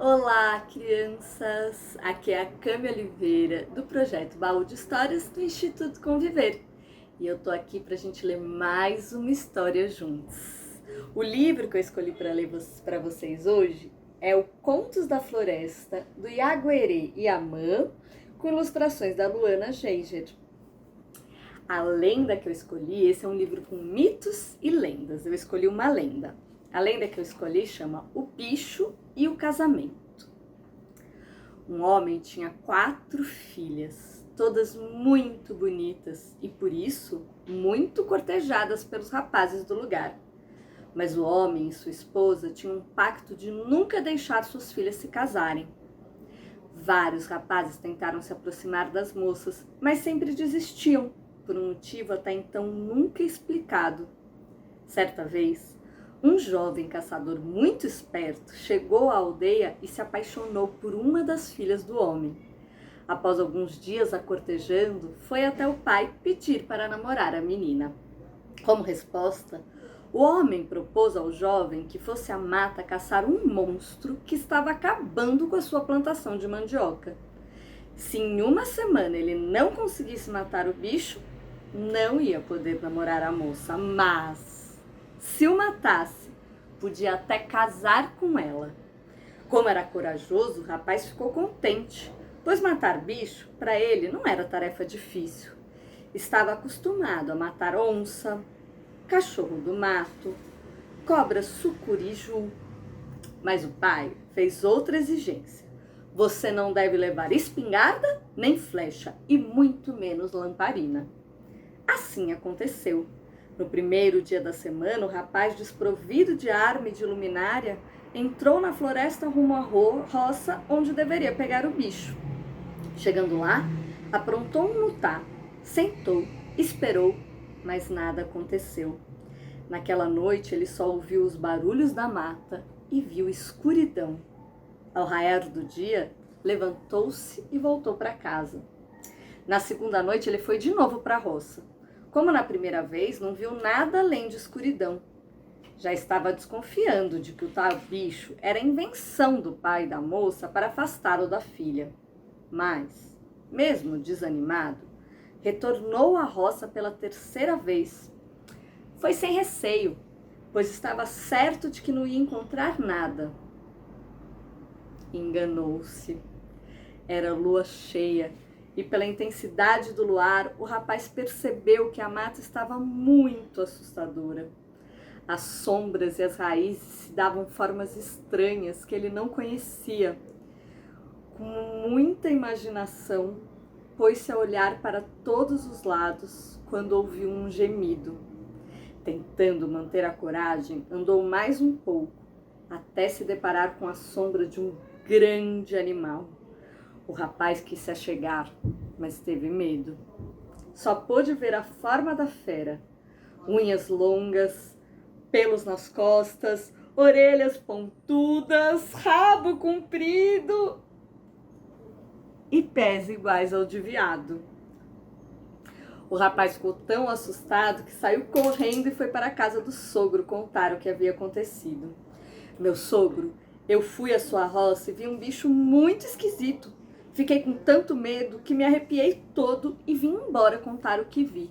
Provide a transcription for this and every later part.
Olá, crianças! Aqui é a Cami Oliveira, do projeto Baú de Histórias do Instituto Conviver. E eu tô aqui pra gente ler mais uma história juntos. O livro que eu escolhi para ler para vocês hoje é o Contos da Floresta, do Yaguerê Yaman, com ilustrações da Luana Geiger. A lenda que eu escolhi, esse é um livro com mitos e lendas. Eu escolhi uma lenda. A lenda que eu escolhi chama O Bicho e o Casamento. Um homem tinha 4 filhas, todas muito bonitas e por isso muito cortejadas pelos rapazes do lugar. Mas o homem e sua esposa tinham um pacto de nunca deixar suas filhas se casarem. Vários rapazes tentaram se aproximar das moças, mas sempre desistiam, por um motivo até então nunca explicado. Certa vez, um jovem caçador muito esperto chegou à aldeia e se apaixonou por uma das filhas do homem. Após alguns dias a cortejando, foi até o pai pedir para namorar a menina. Como resposta, o homem propôs ao jovem que fosse à mata caçar um monstro que estava acabando com a sua plantação de mandioca. Se em uma semana ele não conseguisse matar o bicho, não ia poder namorar a moça, mas se o matasse, podia até casar com ela. Como era corajoso, o rapaz ficou contente, pois matar bicho, para ele, não era tarefa difícil. Estava acostumado a matar onça, cachorro do mato, cobra sucuriju. Mas o pai fez outra exigência. Você não deve levar espingarda, nem flecha, e muito menos lamparina. Assim aconteceu. No primeiro dia da semana, o rapaz, desprovido de arma e de luminária, entrou na floresta rumo à roça onde deveria pegar o bicho. Chegando lá, aprontou um nutá, sentou, esperou, mas nada aconteceu. Naquela noite, ele só ouviu os barulhos da mata e viu escuridão. Ao raiar do dia, levantou-se e voltou para casa. Na segunda noite, ele foi de novo para a roça. Como na primeira vez, não viu nada além de escuridão. Já estava desconfiando de que o tal bicho era invenção do pai da moça para afastá-lo da filha. Mas, mesmo desanimado, retornou à roça pela terceira vez. Foi sem receio, pois estava certo de que não ia encontrar nada. Enganou-se. Era lua cheia. E pela intensidade do luar, o rapaz percebeu que a mata estava muito assustadora. As sombras e as raízes se davam formas estranhas que ele não conhecia. Com muita imaginação, pôs-se a olhar para todos os lados quando ouviu um gemido. Tentando manter a coragem, andou mais um pouco, até se deparar com a sombra de um grande animal. O rapaz quis se achegar, mas teve medo. Só pôde ver a forma da fera. Unhas longas, pelos nas costas, orelhas pontudas, rabo comprido e pés iguais ao de veado. O rapaz ficou tão assustado que saiu correndo e foi para a casa do sogro contar o que havia acontecido. Meu sogro, eu fui à sua roça e vi um bicho muito esquisito. Fiquei com tanto medo que me arrepiei todo e vim embora contar o que vi.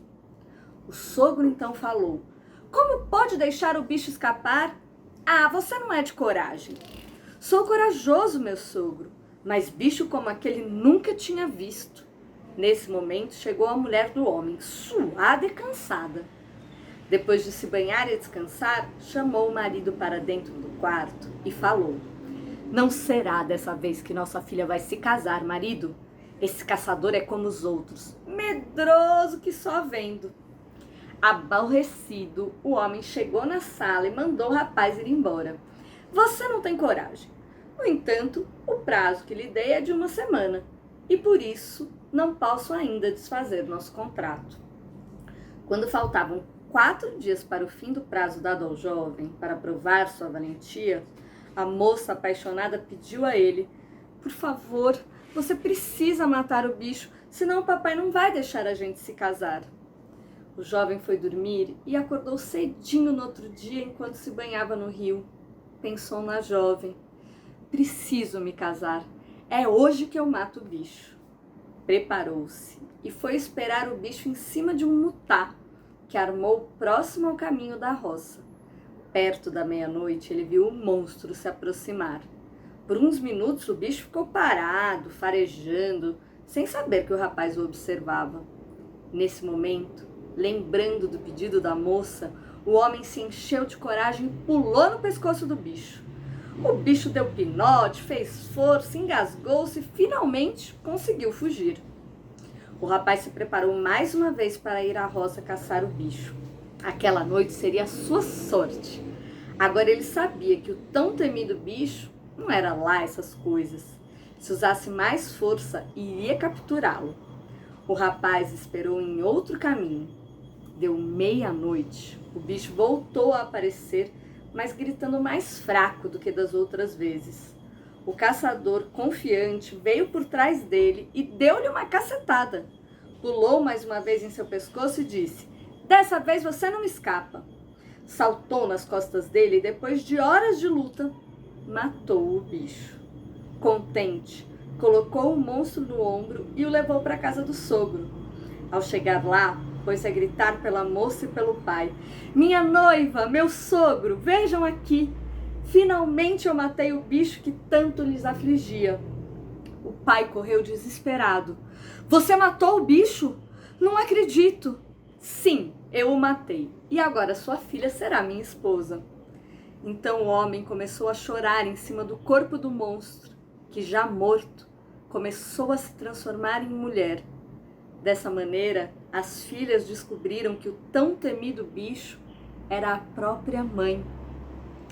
O sogro então falou: como pode deixar o bicho escapar? Ah, você não é de coragem. Sou corajoso, meu sogro, mas bicho como aquele nunca tinha visto. Nesse momento chegou a mulher do homem, suada e cansada. Depois de se banhar e descansar, chamou o marido para dentro do quarto e falou: não será dessa vez que nossa filha vai se casar, marido. Esse caçador é como os outros, medroso que só vendo. Aborrecido, o homem chegou na sala e mandou o rapaz ir embora. Você não tem coragem. No entanto, o prazo que lhe dei é de 1 semana e por isso não posso ainda desfazer nosso contrato. Quando faltavam 4 dias para o fim do prazo dado ao jovem para provar sua valentia, a moça apaixonada pediu a ele: por favor, você precisa matar o bicho, senão o papai não vai deixar a gente se casar. O jovem foi dormir e acordou cedinho no outro dia enquanto se banhava no rio. Pensou na jovem. Preciso me casar. É hoje que eu mato o bicho. Preparou-se e foi esperar o bicho em cima de um mutá que armou próximo ao caminho da roça. Perto da meia-noite, ele viu o monstro se aproximar. Por uns minutos, o bicho ficou parado, farejando, sem saber que o rapaz o observava. Nesse momento, lembrando do pedido da moça, o homem se encheu de coragem e pulou no pescoço do bicho. O bicho deu pinote, fez força, engasgou-se e finalmente conseguiu fugir. O rapaz se preparou mais uma vez para ir à roça caçar o bicho. Aquela noite seria a sua sorte. Agora ele sabia que o tão temido bicho não era lá essas coisas. Se usasse mais força, iria capturá-lo. O rapaz esperou em outro caminho. Deu meia-noite. O bicho voltou a aparecer, mas gritando mais fraco do que das outras vezes. O caçador, confiante, veio por trás dele e deu-lhe uma cacetada. Pulou mais uma vez em seu pescoço e disse: "Dessa vez você não me escapa." Saltou nas costas dele e, depois de horas de luta, matou o bicho. Contente, colocou o monstro no ombro e o levou para a casa do sogro. Ao chegar lá, pôs-se a gritar pela moça e pelo pai: "Minha noiva, meu sogro, vejam aqui! Finalmente eu matei o bicho que tanto lhes afligia." O pai correu desesperado: "Você matou o bicho? Não acredito." "Sim, eu o matei. E agora sua filha será minha esposa." Então o homem começou a chorar em cima do corpo do monstro, que já morto, começou a se transformar em mulher. Dessa maneira, as filhas descobriram que o tão temido bicho era a própria mãe.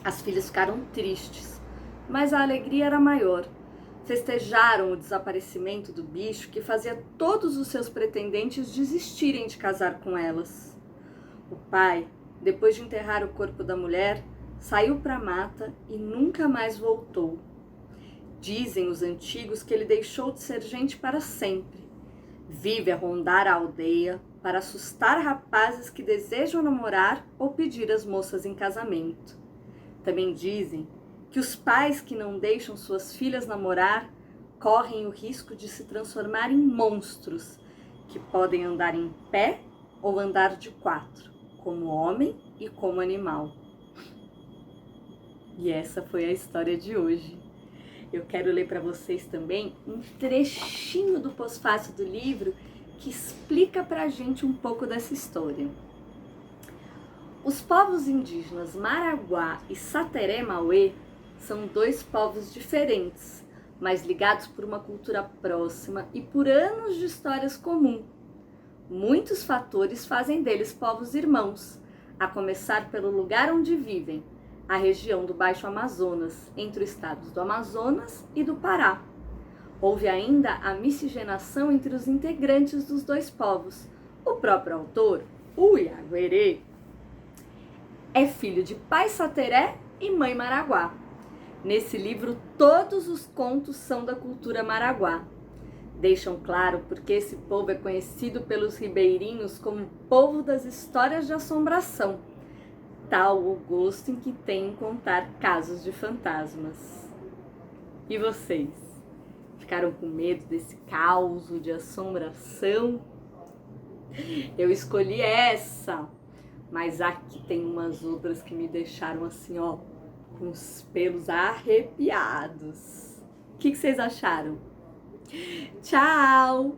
As filhas ficaram tristes, mas a alegria era maior. Festejaram o desaparecimento do bicho que fazia todos os seus pretendentes desistirem de casar com elas. O pai, depois de enterrar o corpo da mulher, saiu para a mata e nunca mais voltou. Dizem os antigos que ele deixou de ser gente para sempre. Vive a rondar a aldeia para assustar rapazes que desejam namorar ou pedir as moças em casamento. Também dizem que os pais que não deixam suas filhas namorar correm o risco de se transformar em monstros, que podem andar em pé ou andar de quatro, como homem e como animal. E essa foi a história de hoje. Eu quero ler para vocês também um trechinho do pós-fácil do livro que explica para a gente um pouco dessa história. Os povos indígenas Maraguá e Sateré-Mauê são dois povos diferentes, mas ligados por uma cultura próxima e por anos de histórias comuns. Muitos fatores fazem deles povos irmãos, a começar pelo lugar onde vivem, a região do Baixo Amazonas, entre os estados do Amazonas e do Pará. Houve ainda a miscigenação entre os integrantes dos dois povos. O próprio autor, o Iaguerê, é filho de pai Sateré e mãe Maraguá. Nesse livro, todos os contos são da cultura Maraguá. Deixam claro porque esse povo é conhecido pelos ribeirinhos como povo das histórias de assombração, tal o gosto em que tem em contar casos de fantasmas. E vocês? Ficaram com medo desse caos de assombração? Eu escolhi essa, mas aqui tem umas outras que me deixaram assim, ó, com os pelos arrepiados. O que vocês acharam? Tchau!